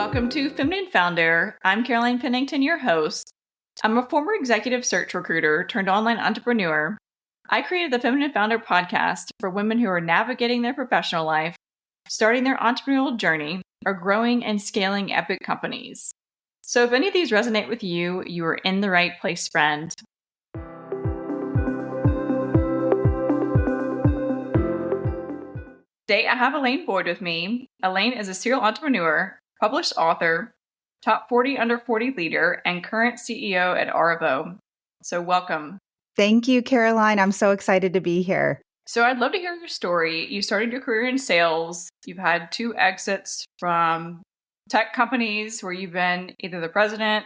Welcome to Feminine Founder. I'm Caroline Pennington, your host. I'm a former executive search recruiter turned online entrepreneur. I created the Feminine Founder podcast for women who are navigating their professional life, starting their entrepreneurial journey, or growing and scaling epic companies. So if any of these resonate with you, you are in the right place, friend. Today, I have Alane Boyd with me. Alane is a serial entrepreneur, published author, top 40 under 40 leader, and current CEO at Arvo. So welcome. Thank you, Caroline. I'm so excited to be here. So I'd love to hear your story. You started your career in sales. You've had 2 exits from tech companies where you've been either the president,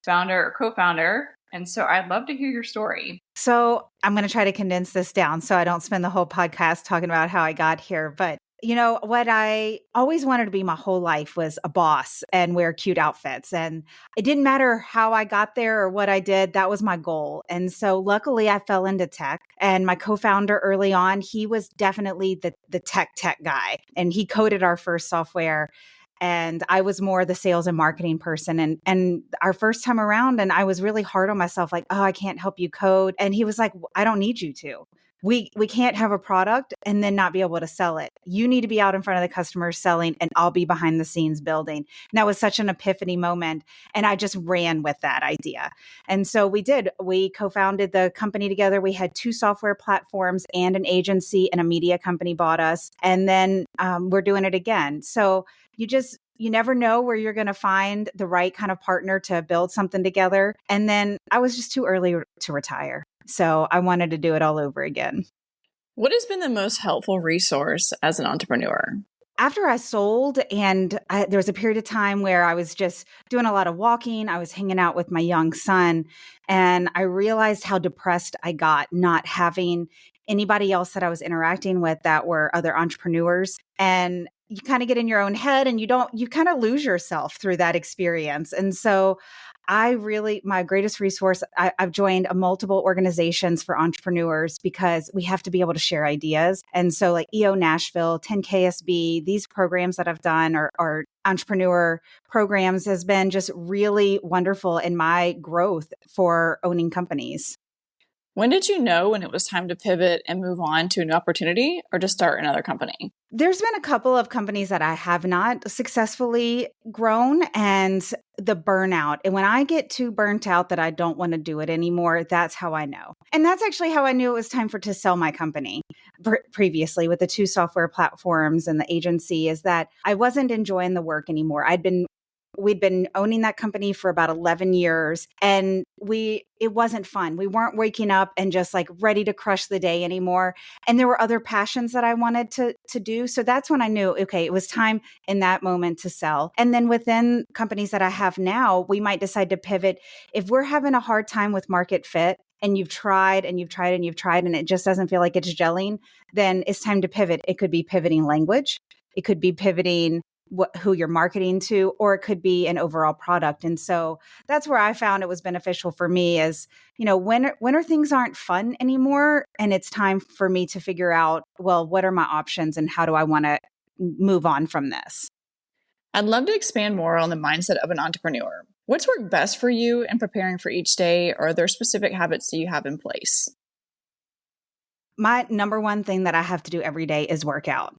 founder, or co-founder. And so I'd love to hear your story. So I'm going to try to condense this down so I don't spend the whole podcast talking about how I got here. But you know, what I always wanted to be my whole life was a boss and wear cute outfits. And it didn't matter how I got there or what I did. That was my goal. And so luckily I fell into tech, and my co-founder early on, he was definitely the tech guy, and he coded our first software. And I was more the sales and marketing person. And our first time around, and I was really hard on myself, like, oh, I can't help you code. And he was like, I don't need you to. We can't have a product and then not be able to sell it. You need to be out in front of the customers selling, and I'll be behind the scenes building. And that was such an epiphany moment. And I just ran with that idea. And so we did. We co-founded the company together. We had 2 software platforms and an agency, and a media company bought us. And then we're doing it again. So you never know where you're going to find the right kind of partner to build something together. And then I was just too early to retire. So I wanted to do it all over again. What has been the most helpful resource as an entrepreneur? After I sold, and there was a period of time where I was just doing a lot of walking. I was hanging out with my young son, and I realized how depressed I got not having anybody else that I was interacting with that were other entrepreneurs. And you kind of get in your own head, and you kind of lose yourself through that experience. And so my greatest resource, I've joined multiple organizations for entrepreneurs because we have to be able to share ideas. And so like EO Nashville, 10KSB, these programs that I've done or entrepreneur programs has been just really wonderful in my growth for owning companies. When did you know when it was time to pivot and move on to an opportunity or to start another company? There's been a couple of companies that I have not successfully grown, and the burnout. And when I get too burnt out that I don't want to do it anymore, that's how I know. And that's actually how I knew it was time to sell my company previously with the 2 software platforms and the agency, is that I wasn't enjoying the work anymore. We'd been owning that company for about 11 years, and it wasn't fun. We weren't waking up and just like ready to crush the day anymore. And there were other passions that I wanted to do. So that's when I knew, okay, it was time in that moment to sell. And then within companies that I have now, we might decide to pivot. If we're having a hard time with market fit, and you've tried and you've tried and you've tried, and it just doesn't feel like it's gelling, then it's time to pivot. It could be pivoting language. It could be pivoting who you're marketing to, or it could be an overall product. And so that's where I found it was beneficial for me is, when things aren't fun anymore, and it's time for me to figure out, well, what are my options and how do I want to move on from this? I'd love to expand more on the mindset of an entrepreneur. What's worked best for you in preparing for each day, or are there specific habits that you have in place? My number one thing that I have to do every day is work out.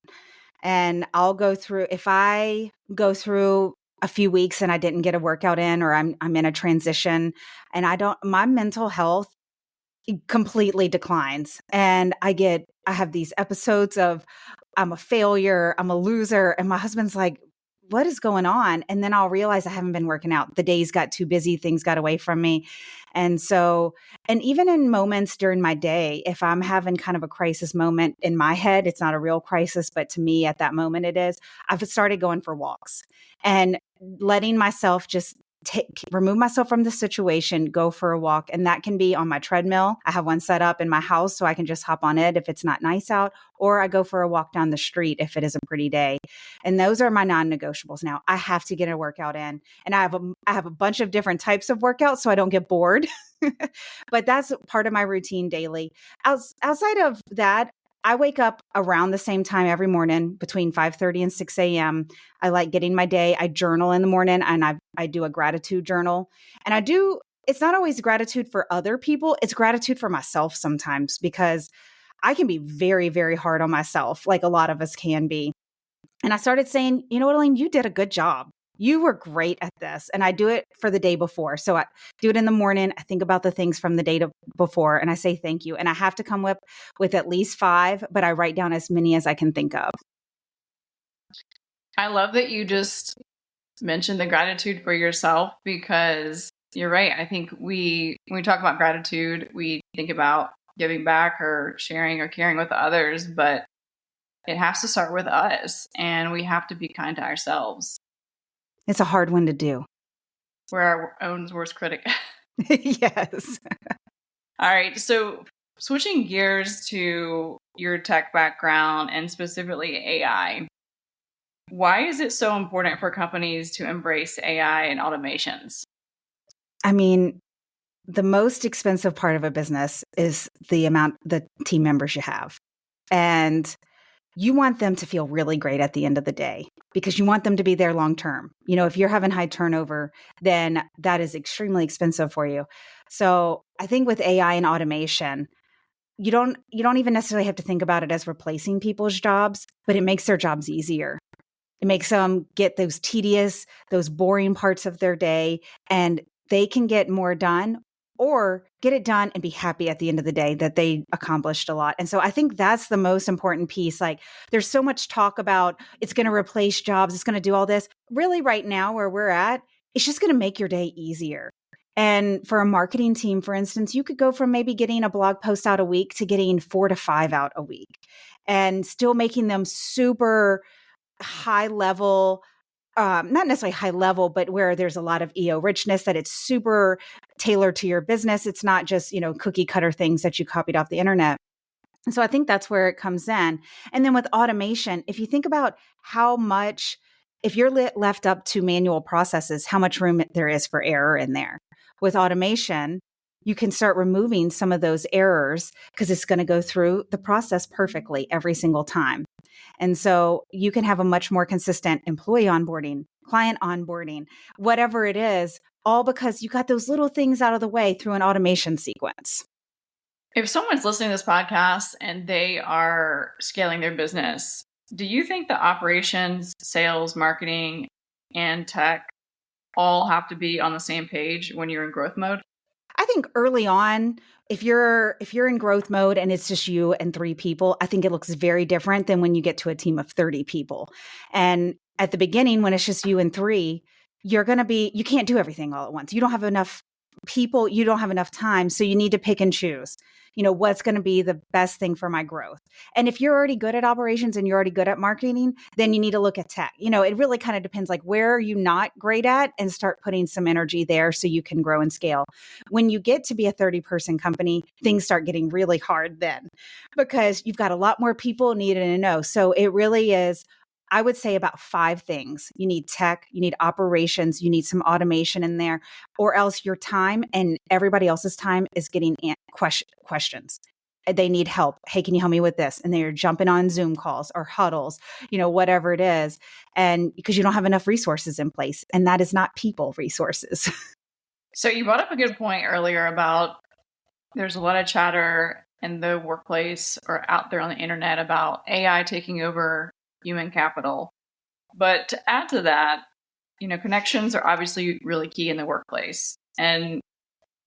And if I go through a few weeks and I didn't get a workout in, or I'm in a transition and my mental health completely declines. And I have these episodes of I'm a failure, I'm a loser. And my husband's like, what is going on? And then I'll realize I haven't been working out. The days got too busy. Things got away from me. And even in moments during my day, if I'm having kind of a crisis moment in my head, it's not a real crisis, but to me at that moment it is, I've started going for walks and letting myself just remove myself from the situation, go for a walk. And that can be on my treadmill. I have one set up in my house so I can just hop on it if it's not nice out, or I go for a walk down the street if it is a pretty day. And those are my non-negotiables. Now I have to get a workout in, and I have a bunch of different types of workouts so I don't get bored. But that's part of my routine daily. Outside of that, I wake up around the same time every morning between 5:30 and 6 a.m. I like getting my day. I journal in the morning and I do a gratitude journal. And it's not always gratitude for other people. It's gratitude for myself sometimes because I can be very, very hard on myself, like a lot of us can be. And I started saying, you know what, Alane, you did a good job. You were great at this. And I do it for the day before. So I do it in the morning. I think about the things from the day before and I say thank you. And I have to come up with at least 5, but I write down as many as I can think of. I love that you just mentioned the gratitude for yourself because you're right. I think when we talk about gratitude, we think about giving back or sharing or caring with others, but it has to start with us and we have to be kind to ourselves. It's a hard one to do. We're our own worst critic. Yes. All right. So switching gears to your tech background and specifically AI, why is it so important for companies to embrace AI and automations? I mean, the most expensive part of a business is the team members you have. And you want them to feel really great at the end of the day because you want them to be there long term. You know, if you're having high turnover, then that is extremely expensive for you. So I think with AI and automation, you don't even necessarily have to think about it as replacing people's jobs, but it makes their jobs easier. It makes them get those tedious, those boring parts of their day, and they can get more done or get it done and be happy at the end of the day that they accomplished a lot. And so I think that's the most important piece. Like there's so much talk about it's going to replace jobs, it's going to do all this. Really right now where we're at, it's just going to make your day easier. And for a marketing team, for instance, you could go from maybe getting a blog post out a week to getting 4 to 5 out a week and still making them super high level, not necessarily high level, but where there's a lot of EO richness, that it's super tailored to your business. It's not just, cookie cutter things that you copied off the internet. And so I think that's where it comes in. And then with automation, if you think about how much, if you're left up to manual processes, how much room there is for error in there. With automation, you can start removing some of those errors because it's going to go through the process perfectly every single time. And so you can have a much more consistent employee onboarding, client onboarding, whatever it is, all because you got those little things out of the way through an automation sequence. If someone's listening to this podcast and they are scaling their business, do you think the operations, sales, marketing, and tech all have to be on the same page when you're in growth mode? I think early on, if you're in growth mode and it's just you and 3 people, I think it looks very different than when you get to a team of 30 people. And at the beginning, when it's just you and 3, you can't do everything all at once. You don't have enough people, you don't have enough time. So you need to pick and choose, what's going to be the best thing for my growth. And if you're already good at operations and you're already good at marketing, then you need to look at tech. It really kind of depends, like where are you not great at, and start putting some energy there so you can grow and scale. When you get to be a 30-person company, things start getting really hard then because you've got a lot more people needing to know. So it really is, I would say, about 5 things. You need tech, you need operations, you need some automation in there, or else your time and everybody else's time is getting questions. They need help. Hey, can you help me with this? And they're jumping on Zoom calls or huddles, whatever it is. And because you don't have enough resources in place, and that is not people resources. So you brought up a good point earlier about there's a lot of chatter in the workplace or out there on the internet about AI taking over human capital. But to add to that, connections are obviously really key in the workplace. And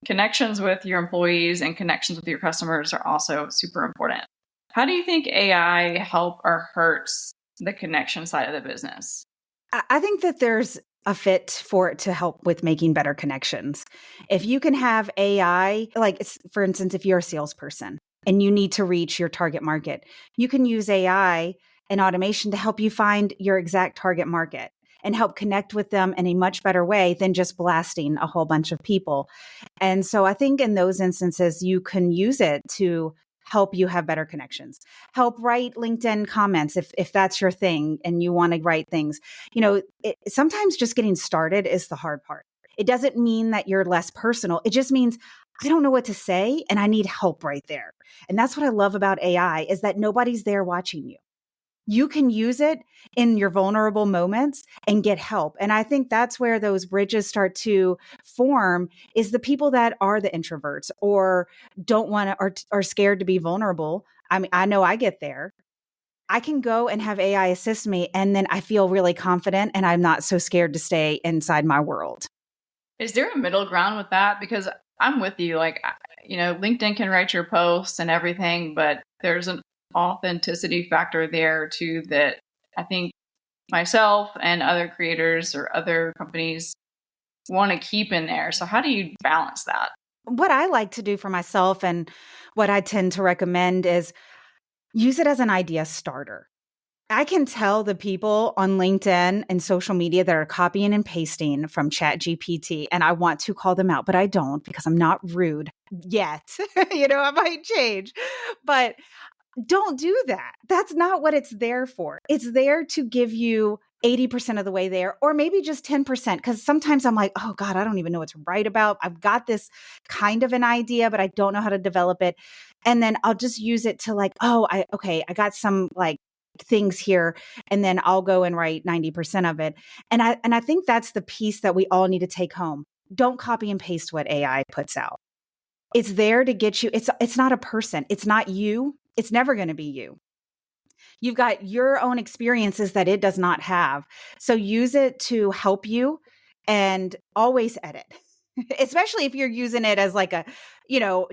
connections with your employees and connections with your customers are also super important. How do you think AI help or hurts the connection side of the business? I think that there's a fit for it to help with making better connections. If you can have AI, like for instance, if you're a salesperson and you need to reach your target market, you can use AI and automation to help you find your exact target market and help connect with them in a much better way than just blasting a whole bunch of people. And so I think in those instances, you can use it to help you have better connections. Help write LinkedIn comments if that's your thing and you want to write things. Sometimes just getting started is the hard part. It doesn't mean that you're less personal. It just means I don't know what to say and I need help right there. And that's what I love about AI is that nobody's there watching you. You can use it in your vulnerable moments and get help. And I think that's where those bridges start to form is the people that are the introverts or don't want to, or are scared to be vulnerable. I mean, I know I get there. I can go and have AI assist me, and then I feel really confident and I'm not so scared to stay inside my world. Is there a middle ground with that? Because I'm with you. Like, LinkedIn can write your posts and everything, but there's an authenticity factor there too that I think myself and other creators or other companies want to keep in there. So how do you balance that? What I like to do for myself and what I tend to recommend is use it as an idea starter. I can tell the people on LinkedIn and social media that are copying and pasting from ChatGPT, and I want to call them out, but I don't because I'm not rude yet. I might change, but don't do that. That's not what it's there for. It's there to give you 80% of the way there, or maybe just 10%. Because sometimes I'm like, oh God, I don't even know what to write about. I've got this kind of an idea, but I don't know how to develop it. And then I'll just use it to like, I got some like things here, and then I'll go and write 90% of it. And I think that's the piece that we all need to take home. Don't copy and paste what AI puts out. It's there to get you. It's not a person. It's not you. It's never going to be you. You've got your own experiences that it does not have. So use it to help you and always edit. Especially if you're using it as like a,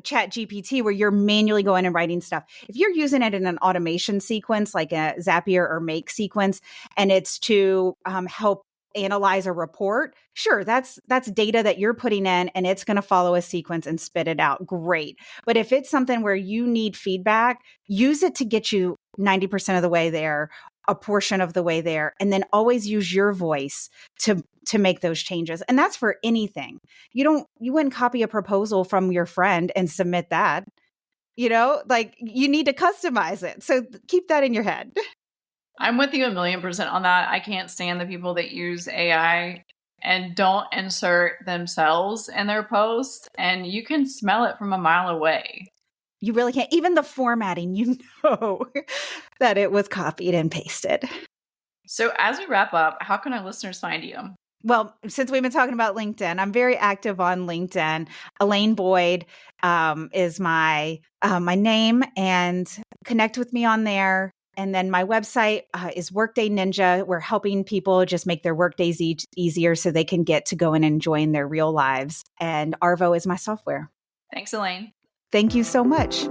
chat GPT where you're manually going and writing stuff. If you're using it in an automation sequence, like a Zapier or Make sequence, and it's to help analyze a report, sure, that's data that you're putting in and it's going to follow a sequence and spit it out. Great. But if it's something where you need feedback, use it to get you 90% of the way there, a portion of the way there, and then always use your voice to make those changes. And that's for anything. You wouldn't copy a proposal from your friend and submit that. Like you need to customize it. So keep that in your head. I'm with you 1,000,000% on that. I can't stand the people that use AI and don't insert themselves in their post, and you can smell it from a mile away. You really can't. Even the formatting, that it was copied and pasted. So as we wrap up, how can our listeners find you? Well, since we've been talking about LinkedIn, I'm very active on LinkedIn. Alane Boyd is my name, and connect with me on there. And then my website is Workday Ninja. We're helping people just make their workdays easier so they can get to go and enjoying their real lives. And Arvo is my software. Thanks, Alane. Thank you so much.